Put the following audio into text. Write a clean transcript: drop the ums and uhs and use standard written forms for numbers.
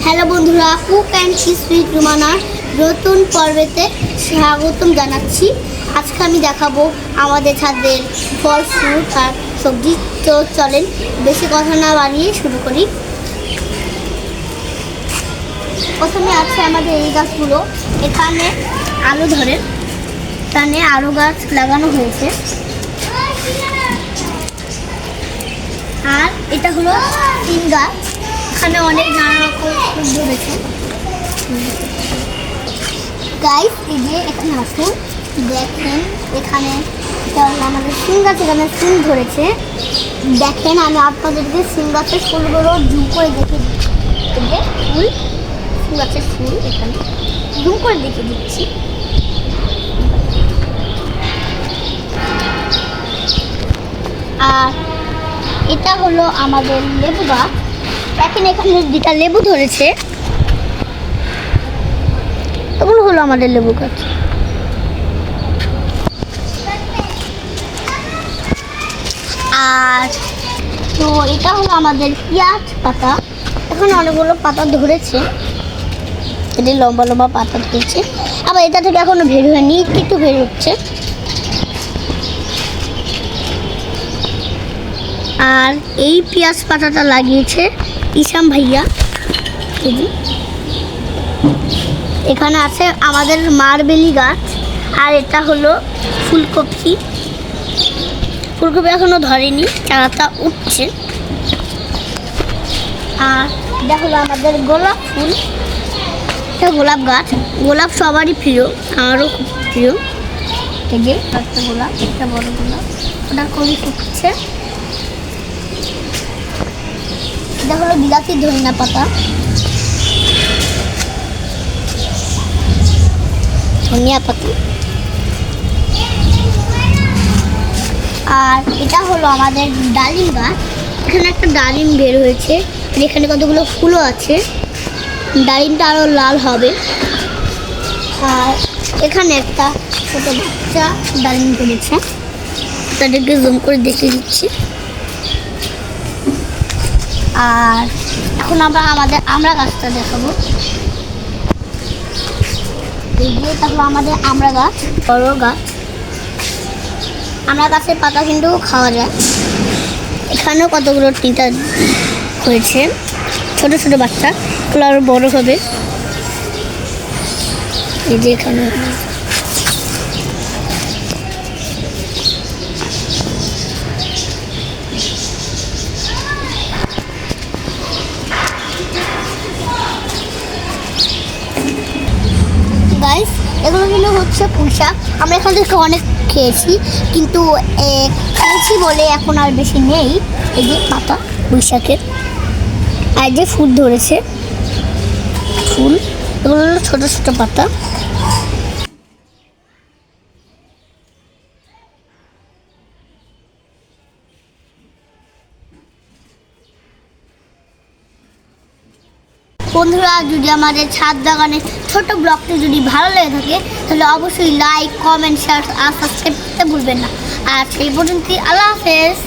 Hello বন্ধুরা, cook and cheese with রুমানার নতুন পর্বেতে স্বাগতম জানাচ্ছি। আজকে আমি দেখাবো আমাদের ছাদের ফল ফ্রুট আর সবজি। তো চলেন বেশি কথা না বাড়িয়ে শুরু করি। প্রথমে আছে আমাদের এই গাছগুলো। এখানে আলু ধরে, এখানে আলু গাছ লাগানো হয়েছে। আর এটা হলো তিন গাছ, এখানে অনেক নানা রকম ফুল ধরেছে। গাইস, এই যে এখানে আসুন, দেখেন এখানে আমাদের সিম গাছ, এখানে সিম ধরেছে। দেখেন, আমি আপনাদেরকে সিম গাছের ফুলগুলো জুম করে দেখে দিচ্ছি। এই যে ফুল, সিম গাছের ফুল এখানে জুম করে দেখে দিচ্ছি। আর এটা হলো আমাদের লেবু গাছ। দেখেন এখানে দুটা লেবু ধরেছে, এগুলো হলো আমাদের লেবু গাছ। আর তো এটা হলো আমাদের পেঁয়াজ পাতা, এখানে অনেকগুলো পাতা ধরেছে, এটি লম্বা লম্বা পাতা ধরেছে। আবার এটা থেকে এখনো বের হয়নি, একটু বের হচ্ছে। আর এই পেঁয়াজ পাতাটা লাগিয়েছে ইসাম ভাইয়া। এখানে আছে আমাদের মারবেলি গাছ। আর এটা হলো ফুলকপি, ফুলকপি এখনো ধরেনি, চারাটা উঠছে। আর এটা হলো আমাদের গোলাপ ফুল, এটা গোলাপ গাছ। গোলাপ সবারই প্রিয়, আমারও খুব প্রিয়। এই যে একটা গোলাপ, একটা বড় গোলাপ, ওটা খুবই ফুটছে। এটা হলো বিলাতি ধনিয়া পাতা, ধনিয়া পাতা। আর এটা হলো আমাদের ডালিম গাছ, এখানে একটা ডালিম বের হয়েছে, এখানে কতগুলো ফুলও আছে। ডালিমটা আরও লাল হবে। আর এখানে একটা ছোট বাচ্চা ডালিম করেছে, তাদেরকে জুম করে দেখিয়ে দিচ্ছি। আর এখন আমরা আমাদের আমড়া গাছটা দেখাবো। এই যে এটা হলো আমাদের আমড়া গাছ, বড় গাছ। আমড়া গাছের পাতা কিন্তু খাওয়া যায়। এখানেও কতগুলো টিটা হয়েছে, ছোট ছোট বাচ্চা, এগুলো আরো বড় হবে। এই যে এখানে গাইস, এগুলো কিন্তু হচ্ছে পুঁইশাক। আমরা এখান থেকে অনেক খেয়েছি, কিন্তু খেয়েছি বলে এখন আর বেশি নেই। এই যে পাতা পুঁইশাকের, আর যে ফুল ধরেছে, ফুল এগুলো হলো ছোট ছোট পাতা। বন্ধুরা, যদি আমাদের ছাদ বাগানের ছোট ব্লগটি যদি ভালো লেগে থাকে, তাহলে অবশ্যই লাইক, কমেন্ট, শেয়ার আর সাবস্ক্রাইব করতে ভুলবেন না। আর সেই পর্যন্ত আল্লাহ হাফেজ।